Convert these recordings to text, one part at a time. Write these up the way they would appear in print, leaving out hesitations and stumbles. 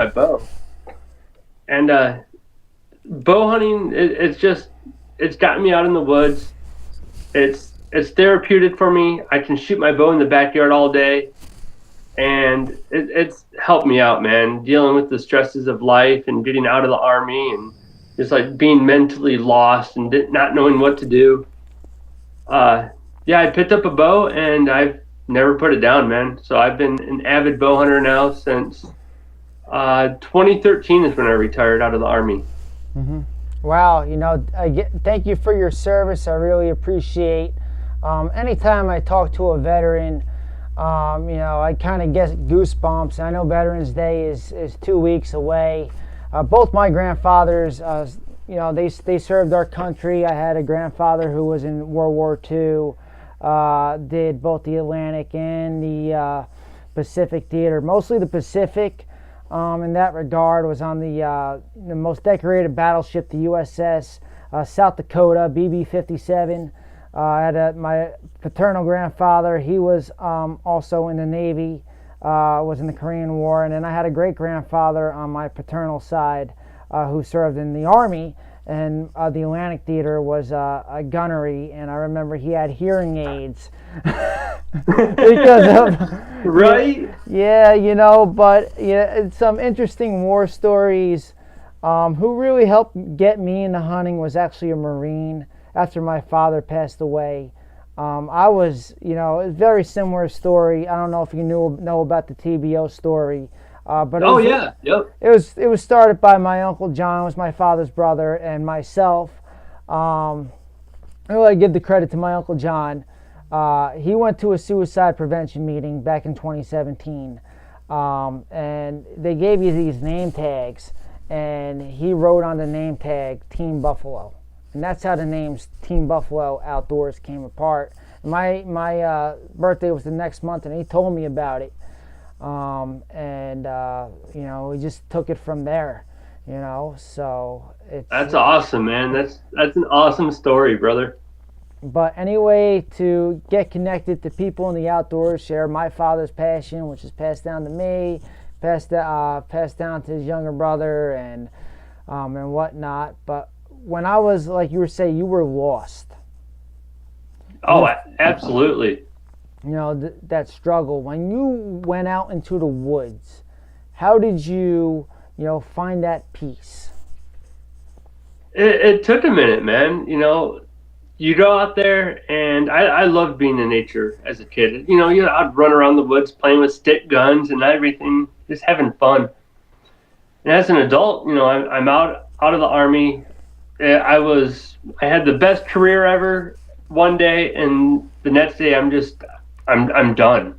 my bow. And bow hunting, it's gotten me out in the woods. It's therapeutic for me. I can shoot my bow in the backyard all day, and it's helped me out, man. Dealing with the stresses of life and getting out of the Army and just like being mentally lost and not knowing what to do. Yeah, I picked up a bow and I've never put it down, man. So I've been an avid bow hunter now since 2013 is when I retired out of the Army. Mm-hmm. Wow, thank you for your service. I really appreciate. Anytime I talk to a veteran, I kind of get goosebumps. I know Veterans Day is 2 weeks away. Both my grandfathers, they served our country. I had a grandfather who was in World War II, did both the Atlantic and the Pacific theater, mostly the Pacific. In that regard, was on the most decorated battleship, the USS South Dakota, BB-57. My paternal grandfather, he was also in the Navy, was in the Korean War, and then I had a great-grandfather on my paternal side who served in the Army, and the Atlantic theater was a gunnery, and I remember he had hearing aids. Because of, right? Yeah, but some interesting war stories. Who really helped get me into hunting was actually a Marine after my father passed away. I was, a very similar story. I don't know if you know about the TBO story. But yeah, yep. It was started by my Uncle John, who was my father's brother, and myself. I really give the credit to my Uncle John. He went to a suicide prevention meeting back in 2017, and they gave you these name tags, and he wrote on the name tag Team Buffalo, and that's how the names Team Buffalo Outdoors came apart. My birthday was the next month, and he told me about it, we just took it from there, So That's awesome, man. That's an awesome story, brother. But anyway, to get connected to people in the outdoors, share my father's passion, which is passed down to me, passed down to his younger brother, and whatnot. But when I was, like you were saying, you were lost. Oh, absolutely. That struggle. When you went out into the woods, how did you, find that peace? It took a minute, man. You go out there, and I loved being in nature as a kid. I'd run around the woods playing with stick guns and everything, just having fun. And as an adult, I'm out of the Army. I had the best career ever one day, and the next day I'm done.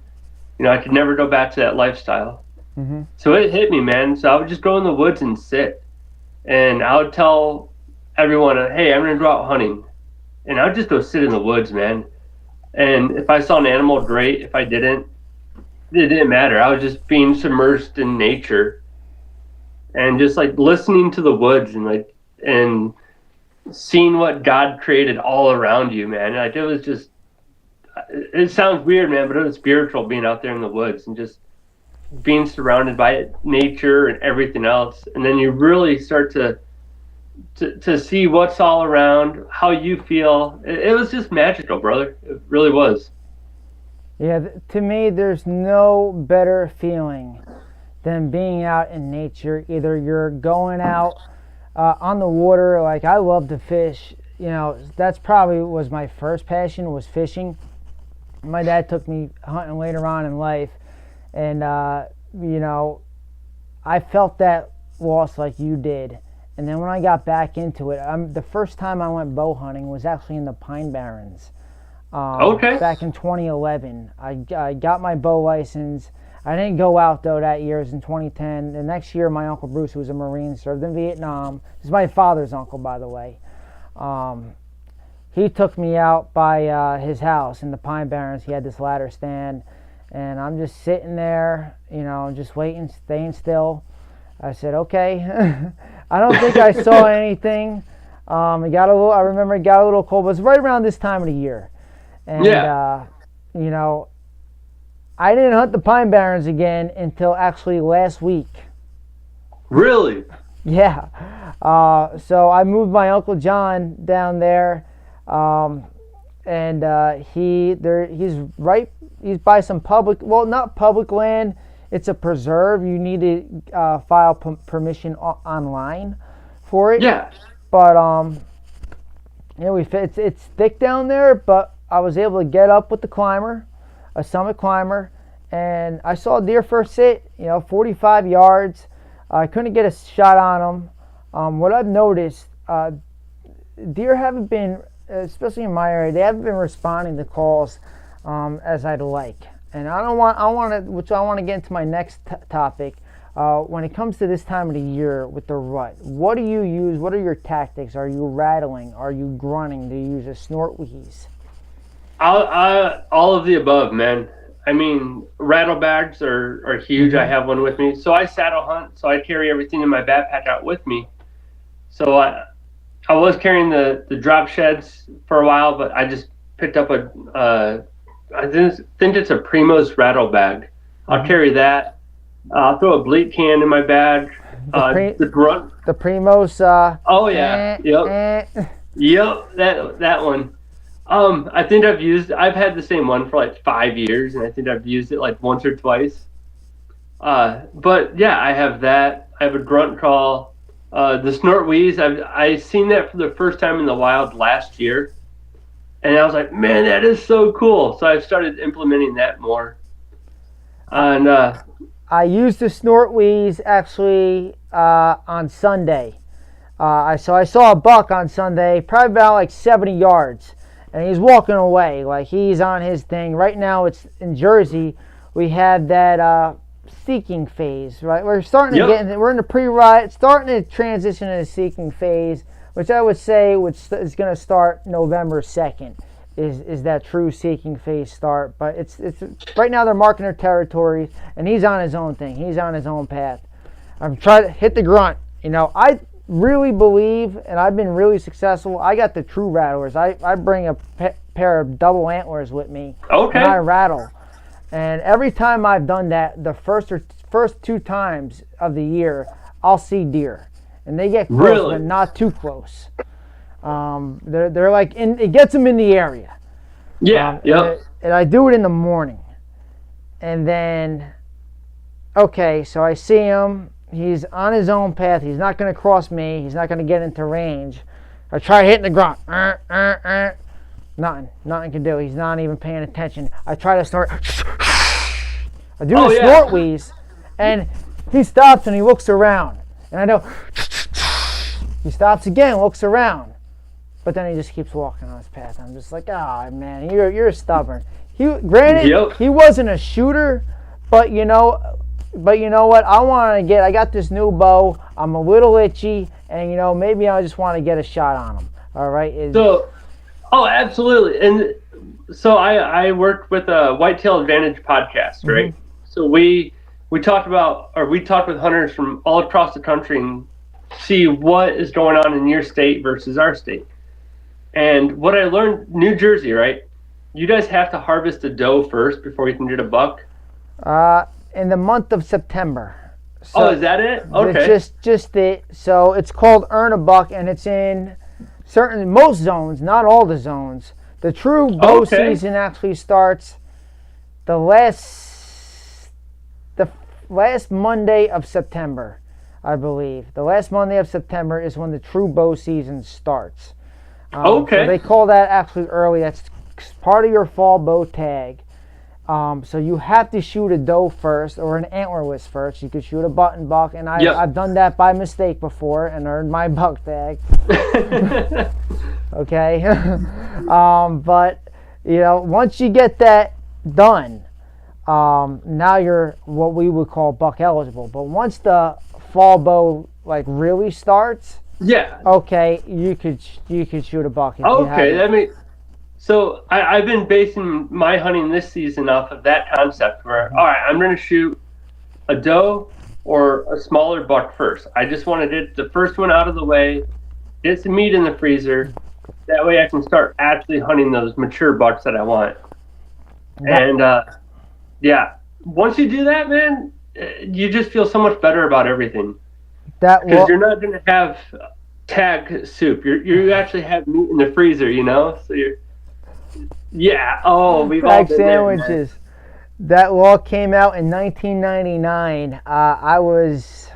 I could never go back to that lifestyle. Mm-hmm. So it hit me, man. So I would just go in the woods and sit, and I would tell everyone, "Hey, I'm gonna go out hunting." And I would just go sit in the woods, man. And if I saw an animal, great. If I didn't, it didn't matter. I was just being submerged in nature and just like listening to the woods and seeing what God created all around you, man. Like it sounds weird, man, but it was spiritual being out there in the woods and just being surrounded by nature and everything else. And then you really start to see what's all around, how you feel. It was just magical, brother. It really was. Yeah, to me, there's no better feeling than being out in nature. Either you're going out on the water, like I love to fish. That's probably was my first passion, was fishing. My dad took me hunting later on in life, and I felt that loss like you did. And then when I got back into it, the first time I went bow hunting was actually in the Pine Barrens. Okay. Back in 2011. I got my bow license. I didn't go out, though, that year. It was in 2010. The next year, my Uncle Bruce, who was a Marine, served in Vietnam. This is my father's uncle, by the way. He took me out by his house in the Pine Barrens. He had this ladder stand. And I'm just sitting there, just waiting, staying still. I said, okay. I don't think I saw anything. I remember it got a little cold, but it was right around this time of the year. And, yeah. I didn't hunt the Pine Barrens again until actually last week. Really? Yeah. So I moved my Uncle John down there, and he's by some well, not public land. It's a preserve. You need to file permission online for it. Yeah. But it's thick down there. But I was able to get up with the climber, a summit climber, and I saw a deer first sit. 45 yards. I couldn't get a shot on them. What I've noticed, deer haven't been, especially in my area, they haven't been responding to calls as I'd like. And I want to get into my next topic. When it comes to this time of the year with the rut, what do you use? What are your tactics? Are you rattling? Are you grunting? Do you use a snort wheeze? All of the above, man. I mean, rattle bags are huge. I have one with me. So I saddle hunt, so I carry everything in my backpack out with me. So I was carrying the drop sheds for a while, but I just picked up I think it's a Primo's rattle bag. I'll carry that. I'll throw a bleach can in my bag. The grunt. The Primo's. Oh yeah. Yep. That one. I think I've had the same one for like 5 years, and I think I've used it like once or twice. But yeah, I have that. I have a grunt call. The snort wheeze, I seen that for the first time in the wild last year, and I was like, man, that is so cool. So I've started implementing that more. And I used the snort wheeze actually on Sunday. I saw a buck on Sunday, probably about like 70 yards. And he's walking away, like he's on his thing. Right now, it's in Jersey. We have that seeking phase, right? We're starting to get. We're in the pre-rut, starting to transition into the seeking phase, which I would say is going to start November 2nd. Is that true seeking phase start? But it's right now they're marking their territories, and he's on his own thing. He's on his own path. I'm trying to hit the grunt. I really believe, and I've been really successful. I got the true rattlers. I bring a pair of double antlers with me. Okay. And I rattle. And every time I've done that, the first 2 times of the year, I'll see deer, and they get close, but not too close. They're like it gets them in the area. Yeah. And I do it in the morning, and then so I see him. He's on his own path. He's not going to cross me. He's not going to get into range. I try hitting the grunt. Nothing can do. He's not even paying attention. I try to snort. I do the snort wheeze, and he stops and he looks around. And I know. He stops again, looks around, but then he just keeps walking on his path. I'm just like, oh man, you're stubborn. Granted, he wasn't a shooter, but you know what? I got this new bow. I'm a little itchy, and maybe I just want to get a shot on him. All right. Absolutely. And so I worked with a Whitetail Advantage podcast, right? Mm-hmm. So we talked with hunters from all across the country and see what is going on in your state versus our state. And what I learned, New Jersey, right? You guys have to harvest a doe first before you can get a buck. In the month of September. So is that it? Okay. It's just it. So it's called Earn a Buck, and it's in most zones, not all the zones. The true bow season actually starts the last Monday of September, I believe. The last Monday of September is when the true bow season starts. So they call that actually early. That's part of your fall bow tag. So you have to shoot a doe first or an antlerless first. You could shoot a button buck, and I've done that by mistake before and earned my buck tag. Okay, but once you get that done, now you're what we would call buck eligible. But once the fall bow really starts, you could shoot a buck. So I've been basing my hunting this season off of that concept where, all right, I'm going to shoot a doe or a smaller buck first. I just want to get the first one out of the way, get some meat in the freezer. That way I can start actually hunting those mature bucks that I want. And, once you do that, man, you just feel so much better about everything. That because well, you're not going to have tag soup. You actually have meat in the freezer, you know. So you're yeah. Oh, we've all tag been there, man. sandwiches. That law came out in 1999. I was